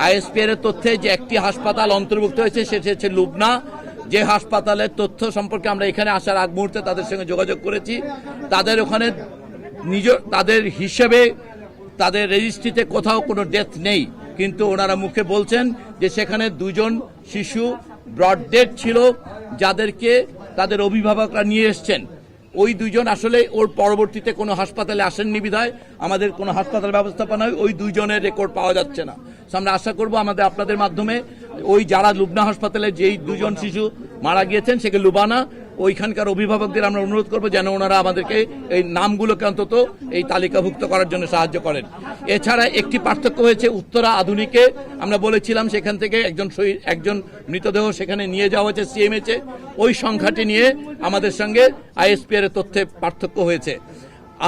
ISPR এর তথ্যে যে একটি হাসপাতাল অন্তর্ভুক্ত হয়েছে সেটি হচ্ছে লুবনা, যে হাসপাতালের তথ্য সম্পর্কে আমরা এখানে আসার আগ মুহূর্তে তাদের সঙ্গে যোগাযোগ করেছি। তাদের ওখানে তাদের হিসেবে তাদের রেজিস্ট্রিতে কোথাও কোনো ডেথ নেই, কিন্তু ওনারা মুখে বলছেন যে সেখানে 2 জন শিশু ব্রড ডেড ছিল, যাদেরকে তাদের অভিভাবকরা নিয়ে এসছেন। ওই 2 জন আসলে ওর পরবর্তীতে কোনো হাসপাতালে আসেননি বিধায় আমাদের কোনো হাসপাতাল ব্যবস্থাপনায় ওই 2 জনের রেকর্ড পাওয়া যাচ্ছে না। আমরা আশা করব আপনাদের মাধ্যমে ওই যারা লুবনা হাসপাতালে যেই 2 জন শিশু মারা গিয়েছেন সেকে লুবানা, ওইখানকার অভিভাবকদের আমরা অনুরোধ করব যেন ওনারা আমাদেরকে এই নামগুলোকে অন্তত এই তালিকাভুক্ত করার জন্য সাহায্য করেন। এছাড়া একটি পার্থক্য হয়েছে উত্তরা আধুনিকে, আমরা বলেছিলাম সেখান থেকে একজন মৃতদেহ সেখানে নিয়ে যাওয়া হয়েছে সিএমএইচে, ওই সংখ্যাটি নিয়ে আমাদের সঙ্গে আইএসপিআর এর তথ্যে পার্থক্য হয়েছে।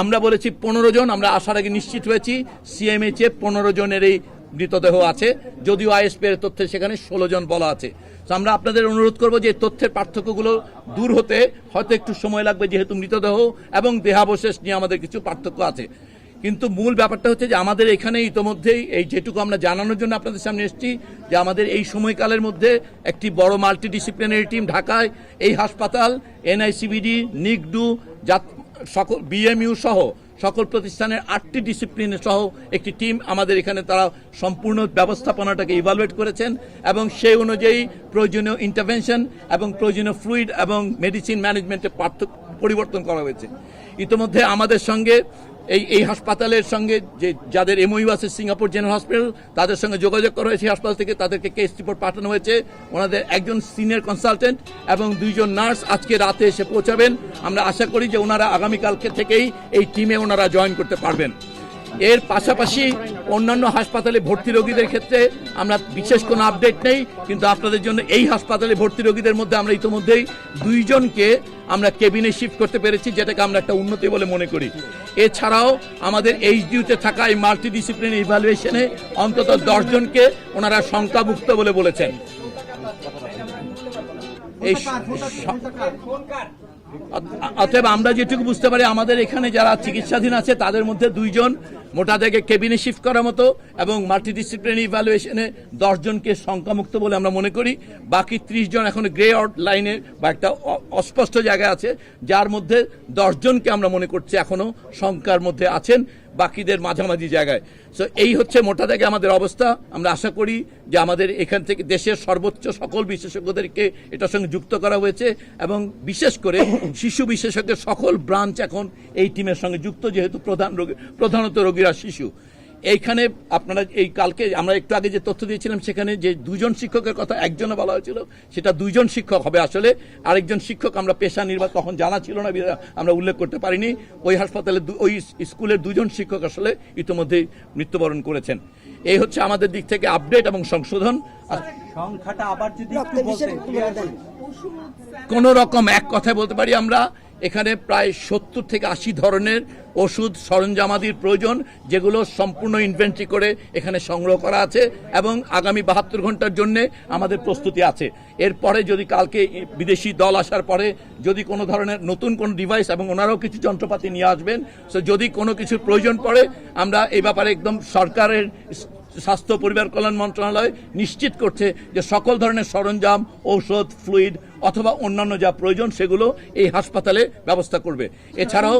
আমরা বলেছি 15 জন, আমরা আসার আগে নিশ্চিত হয়েছি সিএমএইচে 15 জনের এই মৃতদেহ আছে, যদিও আইএসপিআর তথ্যে সেখানে 16 জন বলা আছে। আমরা আপনাদের অনুরোধ করব যে তথ্যের পার্থক্যগুলো দূর হতে হয়তো একটু সময় লাগবে, যেহেতু মৃতদেহ এবং দেহাবশেষ নিয়ে আমাদের কিছু পার্থক্য আছে। কিন্তু মূল ব্যাপারটা হচ্ছে যে আমাদের এখানে ইতোমধ্যেই এই যেটুকু আমরা জানানোর জন্য আপনাদের সামনে এসেছি যে আমাদের এই সময়কালের মধ্যে একটি বড় মাল্টিডিসিপ্লিনারি টিম ঢাকায় এই হাসপাতাল, এনআইসিবিডি, নিগডু, সকল বিএমইউ সহ সকল প্রতিষ্ঠানের 8টি ডিসিপ্লিনের সহ একটি টিম আমাদের এখানে, তারা সম্পূর্ণ ব্যবস্থাপনাটাকে ইভালুয়েট করেছেন এবং সেই অনুযায়ী প্রয়োজনীয় ইন্টারভেনশন এবং প্রয়োজনীয় ফ্লুইড এবং মেডিসিন ম্যানেজমেন্টে পরিবর্তন করা হয়েছে। ইতিমধ্যে আমাদের সঙ্গে এই হাসপাতালের সঙ্গে যে যাদের এমওইউ আছে সিঙ্গাপুর জেনারেল হসপিটাল, তাদের সঙ্গে যোগাযোগ করা হয়েছে হাসপাতাল থেকে, তাদেরকে কেস রিপোর্ট পাঠানো হয়েছে। ওনাদের একজন সিনিয়র কনসালটেন্ট এবং 2 জন নার্স আজকে রাতে এসে পৌঁছাবেন। আমরা আশা করি যে ওনারা আগামীকালকে থেকেই এই টিমে ওনারা জয়েন করতে পারবেন। এর পাশাপাশি অন্যান্য হাসপাতালে ভর্তি রোগীদের ক্ষেত্রে আমরা বিশেষ কোনো আপডেট নেই, কিন্তু আপনাদের জন্য এই হাসপাতালে ভর্তি রোগীদের মধ্যে আমরা ইতিমধ্যেই 2 জনকে আমরা কেবিনে শিফট করতে পেরেছি, যেটাকে আমরা একটা উন্নতি বলে মনে করি। এছাড়াও আমাদের এইচডিইউতে থাকা এই মাল্টিডিসিপ্লিনারি ইভ্যালুয়েশনে অন্তত 10 জনকে ওনারা শঙ্কামুক্ত বলে বলেছেন। এই অতএব আমরা যেটুকু বুঝতে পারি আমাদের এখানে যারা চিকিৎসাধীন আছে তাদের মধ্যে 2 জন মোটা থেকে কেবিনে শিফট করার মতো এবং মাল্টিডিসিপ্লিনারি ইভ্যালুয়েশনে 10 জনকে শঙ্কামুক্ত বলে আমরা মনে করি। বাকি 30 জন এখন গ্রে আউট লাইনে বা একটা অস্পষ্ট জায়গায় আছে, যার মধ্যে 10 জনকে আমরা মনে করছি এখনো শঙ্কার মধ্যে আছেন, বাকিদের মাঝামাঝি জায়গায়। সো এই হচ্ছে মোটা থেকে আমাদের অবস্থা। আমরা আশা করি যে আমাদের এখান থেকে দেশের সর্বোচ্চ সকল বিশেষজ্ঞদেরকে এটার সঙ্গে যুক্ত করা হয়েছে এবং বিশেষ করে শিশু বিশেষজ্ঞের সকল ব্রাঞ্চ এখন এই টিমের সঙ্গে যুক্ত, যেহেতু প্রধানত রোগীরা শিশু। এইখানে আপনারা এই কালকে আমরা একটু আগে যে তথ্য দিয়েছিলাম সেখানে যে 2 জন শিক্ষকের কথা একজনে বলা হয়েছিল, সেটা 2 জন শিক্ষক হবে আসলে। আরেকজন শিক্ষক আমরা পেশা নির্বাহ তখন জানা ছিল না, আমরা উল্লেখ করতে পারিনি। ওই হাসপাতালে ওই স্কুলের 2 জন শিক্ষক আসলে ইতিমধ্যেই মৃত্যুবরণ করেছেন। এই হচ্ছে আমাদের দিক থেকে আপডেট এবং সংশোধন। সংখ্যাটা আবার যদি কোন রকম এক কথায় বলতে পারি আমরা এখানে প্রায় 70 থেকে 80 ধরনের ওষুধ সরঞ্জামাদির প্রয়োজন, যেগুলো সম্পূর্ণ ইনভেন্টরি করে এখানে সংগ্রহ করা আছে এবং আগামী 72 ঘন্টার জন্য আমাদের প্রস্তুতি আছে। এরপরে যদি কালকে বিদেশি দল আসার পরে যদি কোনো ধরনের নতুন কোনো ডিভাইস এবং ওনারাও কিছু যন্ত্রপাতি নিয়ে আসবেন, সো যদি কোনো কিছুর প্রয়োজন পড়ে আমরা এই ব্যাপারে একদম সরকারের স্বাস্থ্য পরিবার কল্যাণ মন্ত্রণালয় নিশ্চিত করছে যে সকল ধরনের সরঞ্জাম, ঔষধ, ফ্লুইড অথবা অন্যান্য যা প্রয়োজন সেগুলো এই হাসপাতালে ব্যবস্থা করবে। এছাড়াও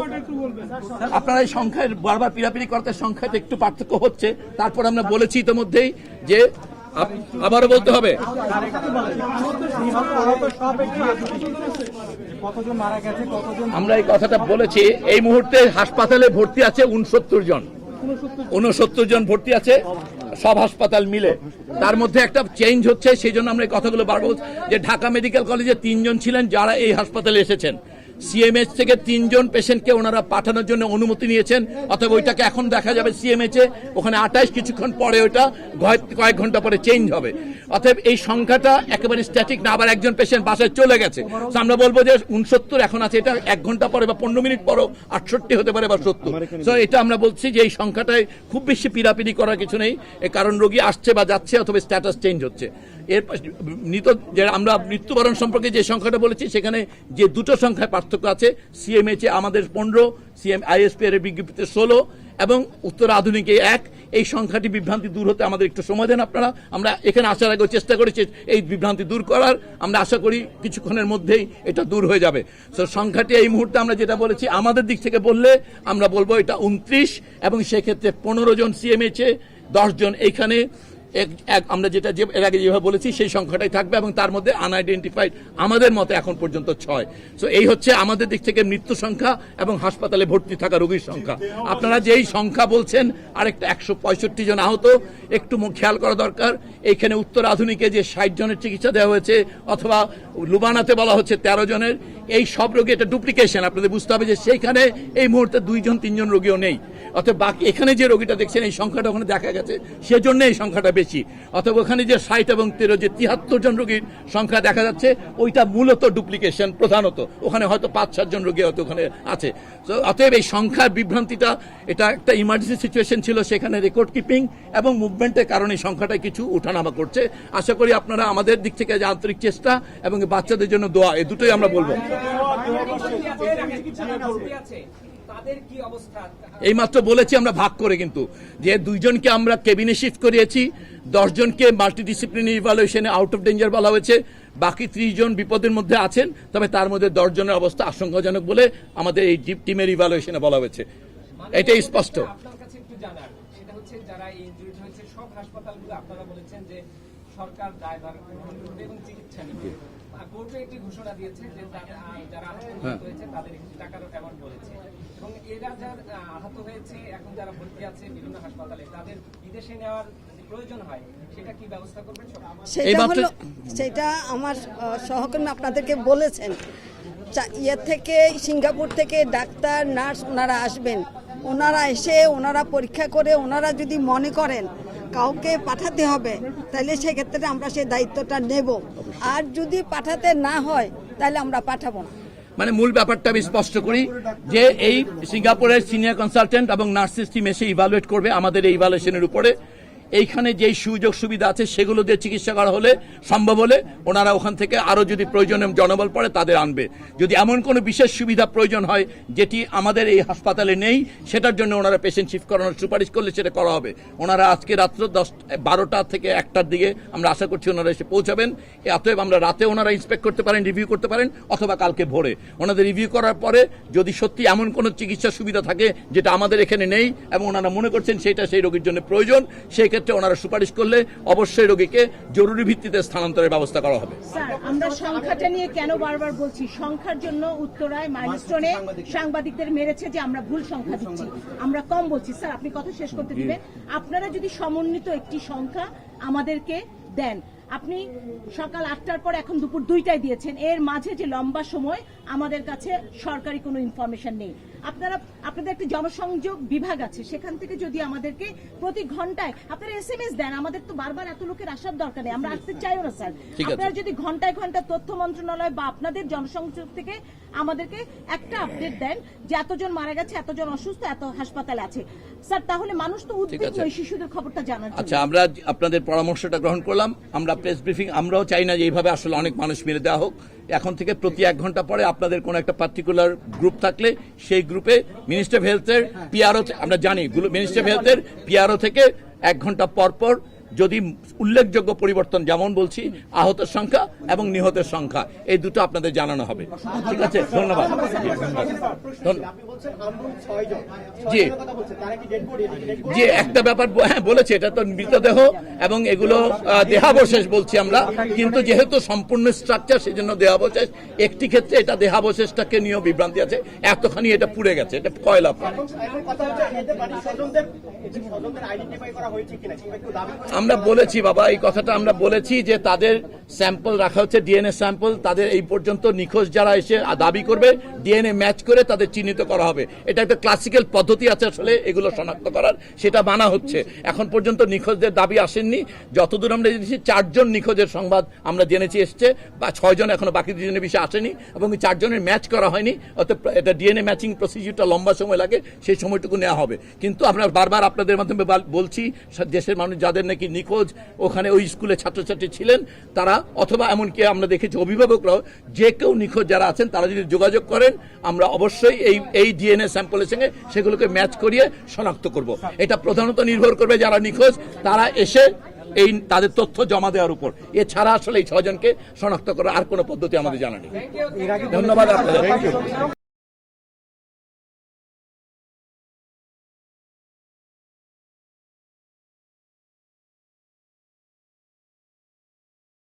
আপনারা এই সংখ্যায় বারবার পিরাপিরি করতে সংখ্যাতে একটু পার্থক্য হচ্ছে, তারপর আমরা বলেছি ইতিমধ্যেই যে আবারও বলতে হবে আমরা এই কথাটা বলেছি। এই মুহূর্তে হাসপাতালে ভর্তি আছে 69 জন, 69 জন ভর্তি আছে সব হাসপাতাল মিলে। তার মধ্যে একটা চেঞ্জ হচ্ছে, সেই জন্য আমরা এই কথাগুলো বারবার বলছি যে ঢাকা মেডিকেল কলেজে 3 জন ছিলেন যারা এই হাসপাতালে এসেছেন। সিএমএইচ থেকে 3 জন পেশেন্টকে ওনারা পাঠানোর জন্য অনুমতি নিয়েছেন, অথবা ওইটাকে এখন দেখা যাবে সিএমএইচে, ওখানে 28 কিছুক্ষণ পরে ওইটা কয়েক ঘন্টা পরে চেঞ্জ হবে। অতএব এই সংখ্যাটা একেবারে স্ট্যাটিক না, আবার একজন পেশেন্ট বাসায় চলে গেছে। আমরা বলবো যে 69 এখন আছে, এটা 1 ঘন্টা পরে বা 15 মিনিট পরও 68 হতে পারে বা 70। তো এটা আমরা বলছি যে এই সংখ্যাটায় খুব বেশি পিরাপিরি করার কিছু নেই, কারণ রোগী আসছে বা যাচ্ছে অথবা স্ট্যাটাস চেঞ্জ হচ্ছে। এর আমরা মৃত্যুবরণ সম্পর্কে যে সংখ্যাটা বলেছি সেখানে যে 2টো সংখ্যায় পার্থক্য আছে। সিএমএইচে আমাদের 15, আইএসপি এর বিজ্ঞপ্তিতে 16 এবং উত্তর আধুনিকে 1। এই সংখ্যাটি বিভ্রান্তি দূর হতে আমাদের একটু সময় দেন আপনারা। আমরা এখানে আসার আগে চেষ্টা করেছি এই বিভ্রান্তি দূর করার। আমরা আশা করি কিছুক্ষণের মধ্যেই এটা দূর হয়ে যাবে। তো সংখ্যাটি এই মুহূর্তে আমরা যেটা বলেছি, আমাদের দিক থেকে বললে আমরা বলবো এটা 29, এবং সেক্ষেত্রে 15 জন সিএমএইচে, 10 জন এইখানে, আমরা যেটা এর আগে যেভাবে বলেছি সেই সংখ্যাটাই থাকবে, এবং তার মধ্যে আনআইডেন্টিফাইড আমাদের মতে এখন পর্যন্ত 6। সো এই হচ্ছে আমাদের দিক থেকে মৃত্যু সংখ্যা এবং হাসপাতালে ভর্তি থাকা রোগীর সংখ্যা। আপনারা যেই সংখ্যা বলছেন আরেকটা 165 জন আহত, একটু খেয়াল করা দরকার। এইখানে উত্তর আধুনিকে যে 60 জনের চিকিৎসা দেওয়া হয়েছে, অথবা লুবানাতে বলা হচ্ছে 13 জনের, এই সব রোগী এটা ডুপ্লিকেশন। আপনাদের বুঝতে হবে যে সেইখানে এই মুহূর্তে 2 জন 3 জন রোগীও নেই। অর্থাৎ বাকি এখানে যে রোগীটা দেখছেন এই সংখ্যাটা ওখানে দেখা গেছে, সেজন্য এই সংখ্যাটা বেশি। অথবা ওখানে যে 60 এবং 13 যে 73 জন রোগীর সংখ্যা দেখা যাচ্ছে, ওইটা মূলত ডুপ্লিকেশন প্রধানত। ওখানে হয়তো 5-7 জন রোগী হয়তো ওখানে আছে। তো অতএব এই সংখ্যার বিভ্রান্তিটা, এটা একটা ইমার্জেন্সি সিচুয়েশন ছিল, সেখানে রেকর্ড কিপিং এবং মুভমেন্টের কারণে সংখ্যাটা কিছু উঠানামা করছে। আশা করি আপনারা আমাদের দিক থেকে যে আন্তরিক চেষ্টা এবং বাচ্চাদের জন্য দোয়া, এই দুটোই আমরা বলবো। এইমাত্র বলেছি আমরা ভাগ করে, কিন্তু যে 2 জনকে আমরা কেবিনে শিফট করিয়েছি, 10 জনকে মাল্টিডিসিপ্লিনারি ইভালুয়েশনে আউট অফ ডেঞ্জার বলা হয়েছে, বাকি 30 জন বিপদের মধ্যে আছেন, তবে তার মধ্যে 10 জনের অবস্থা আশঙ্কাজনক বলে আমাদের এই টিমের ইভালুয়েশনে বলা হয়েছে। এটাই স্পষ্ট। আপনার কাছে একটু জানার সেটা হচ্ছে, যারা ইনজুরিড হয়েছে সব হাসপাতালগুলো আপনারা বলেছেন যে সরকার দায়ভার গ্রহণ করবে এবং চিকিৎসা নেবে। কোর্টে একটি ঘোষণা দিয়েছে যে যারা আহত হয়েছে তাদের একটি টাকারও অ্যামাউন্ট বলেছে, এবং এরা যারা আহত হয়েছে এখন যারা ভর্তি আছে বিভিন্ন হাসপাতালে, তাদের বিদেশে নেওয়ার প্রয়োজন হয়, সেটা কি ব্যবস্থা করবেন? সেটা আমার সহকর্মী আপনাদেরকে বলেছেন, ইয়ে থেকে সিঙ্গাপুর থেকে ডাক্তার নার্স ওনারা আসবেন, ওনারা এসে ওনারা পরীক্ষা করে ওনারা যদি মনে করেন কাউকে পাঠাতে হবে, তাহলে সেক্ষেত্রে আমরা সেই দায়িত্বটা নেব। আর যদি পাঠাতে না হয় তাহলে আমরা পাঠাবো না। মানে মূল ব্যাপারটা আমি স্পষ্ট করি যে এই সিঙ্গাপুরের সিনিয়র কনসালটেন্ট এবং নার্সিস টিম এসে ইভালুয়েট করবে আমাদের এই ইভালুয়েশনের উপরে। এইখানে যেই সুযোগ সুবিধা আছে সেগুলো দিয়ে চিকিৎসা করা হলে, সম্ভব হলে ওনারা ওখান থেকে আরো যদি প্রয়োজনে জনবল পড়ে তাদের আনবে। যদি এমন কোনো বিশেষ সুবিধা প্রয়োজন হয় যেটি আমাদের এই হাসপাতালে নেই, সেটার জন্য ওনারা পেশেন্ট শিফট করানোর সুপারিশ করলে সেটা করা হবে। ওনারা আজকে রাত্র 12টা থেকে 1টার দিকে আমরা আশা করছি ওনারা এসে পৌঁছাবেন। অতএব আমরা রাতে ওনারা ইন্সপেক্ট করতে পারেন, রিভিউ করতে পারেন, অথবা কালকে ভোরে ওনাদের রিভিউ করার পরে যদি সত্যি এমন কোনো চিকিৎসা সুবিধা থাকে যেটা আমাদের এখানে নেই এবং ওনারা মনে করছেন সেটা সেই রোগীর জন্য প্রয়োজন, সেই ক্ষেত্রে ওনারা সুপারিশ করলে অবশ্যই রোগীকে জরুরি ভিত্তিতে স্থানান্তরের ব্যবস্থা করা হবে। স্যার, আমরা সংখ্যাটা নিয়ে কেন বারবার বলছি? সংখ্যার জন্য উত্তরায় মাইলস্টোনে সাংবাদিকদের মেরেছে যে আমরা ভুল সংখ্যা দিচ্ছি, আমরা কম বলছি। স্যার, আপনি কথা শেষ করতে দিবেন? আপনারা যদি সমন্বিত একটি সংখ্যা আমাদেরকে দেন, আপনি সকাল 8টার পর এখন দুপুর 2টায় দিয়েছেন, এর মাঝে যে লম্বা সময় আমাদের কাছে সরকারি কোনো ইনফরমেশন নেই। আপনাদের একটা জনসংযোগ বিভাগ আছে, সেখান থেকে যদি আমাদেরকে প্রতি ঘন্টায় আপনারা এসএমএস দেন, আমাদের তো বারবার এত লোকের আসার দরকার নেই, আমরা আসতে চাইও না স্যার। আপনারা যদি ঘন্টায় ঘন্টায় তথ্য মন্ত্রণালয় বা আপনাদের জনসংযোগ থেকে আমাদেরকে একটা আপডেট দেন যে এতজন মারা গেছে, এতজন অসুস্থ, এত হাসপাতালে আছে স্যার, তাহলে মানুষ তো উদ্বিগ্ন এই শিশুদের খবরটা জানার জন্য। আচ্ছা, আমরা আপনাদের পরামর্শটা গ্রহণ করলাম। আমরা প্রেস ব্রিফিং আমরাও চাই না যে এইভাবে আসলে অনেক মানুষ মেরে দেওয়া হোক। এখন থেকে প্রতি 1 ঘন্টা পরে আপনাদের কোনো একটা পার্টিকুলার গ্রুপ থাকলে সেই গ্রুপে মিনিস্টার অফ হেলথের পিআরও, আমরা জানি মিনিস্টার অফ হেলথের পিআরও থেকে 1 ঘন্টা পর পর যদি উল্লেখযোগ্য পরিবর্তন, যেমন বলছি আহতের সংখ্যা এবং নিহতের সংখ্যা, এই দুটো আপনাদের জানানো হবে। ঠিক আছে, ধন্যবাদ। জি জি, একটা ব্যাপার হ্যাঁ বলেছে, এটা তো মৃতদেহ এবং এগুলো দেহাবশেষ বলছি আমরা, কিন্তু যেহেতু সম্পূর্ণ স্ট্রাকচার সেজন্য দেহাবশেষ। একটি ক্ষেত্রে এটা দেহাবশেষটাকে নিয়েও বিভ্রান্তি আছে, এতখানি এটা পুড়ে গেছে, এটা কয়লা। আমরা বলেছি বাবা, এই কথাটা আমরা বলেছি যে তাদের স্যাম্পল রাখা হচ্ছে, ডিএনএ স্যাম্পল। তাদের এই পর্যন্ত নিখোঁজ যারা এসে দাবি করবে ডিএনএ ম্যাচ করে তাদের চিহ্নিত করা হবে। এটা একটা ক্লাসিক্যাল পদ্ধতি আছে আসলে এগুলো শনাক্ত করার, সেটা মানা হচ্ছে। এখন পর্যন্ত নিখোঁজদের দাবি আসেননি। যতদূর আমরা জেনেছি 4 জন নিখোঁজের সংবাদ আমরা জেনেছি এসছে, বা 6 জন এখনো, বাকি 2 জনের বিষয়ে আসেনি এবং 4 জনের ম্যাচ করা হয়নি। অর্থাৎ এটা ডিএনএ ম্যাচিং প্রসিডিউরটা লম্বা সময় লাগে, সেই সময়টুকু নেওয়া হবে। কিন্তু আমরা বারবার আপনাদের মাধ্যমে বলছি, দেশের মানুষ যাদের নাকি নিখোঁজ, ওখানে ওই স্কুলে ছাত্রছাত্রী ছিলেন, তারা তারা অথবা এমনকি আমরা দেখেছি অভিভাবকরাও যে কেউ নিখোঁজ যারা আছেন তারা যদি যোগাযোগ করেন আমরা অবশ্যই এই ডিএনএ স্যাম্পলের সঙ্গে সেগুলোকে ম্যাচ করিয়ে শনাক্ত করব। এটা প্রধানত নির্ভর করবে যারা নিখোঁজ তারা এসে এই তাদের তথ্য জমা দেওয়ার উপর। এছাড়া আসলে এই 6 জনকে শনাক্ত করার আর কোনো পদ্ধতি আমাদের জানা নেই। ধন্যবাদ আপনাদের।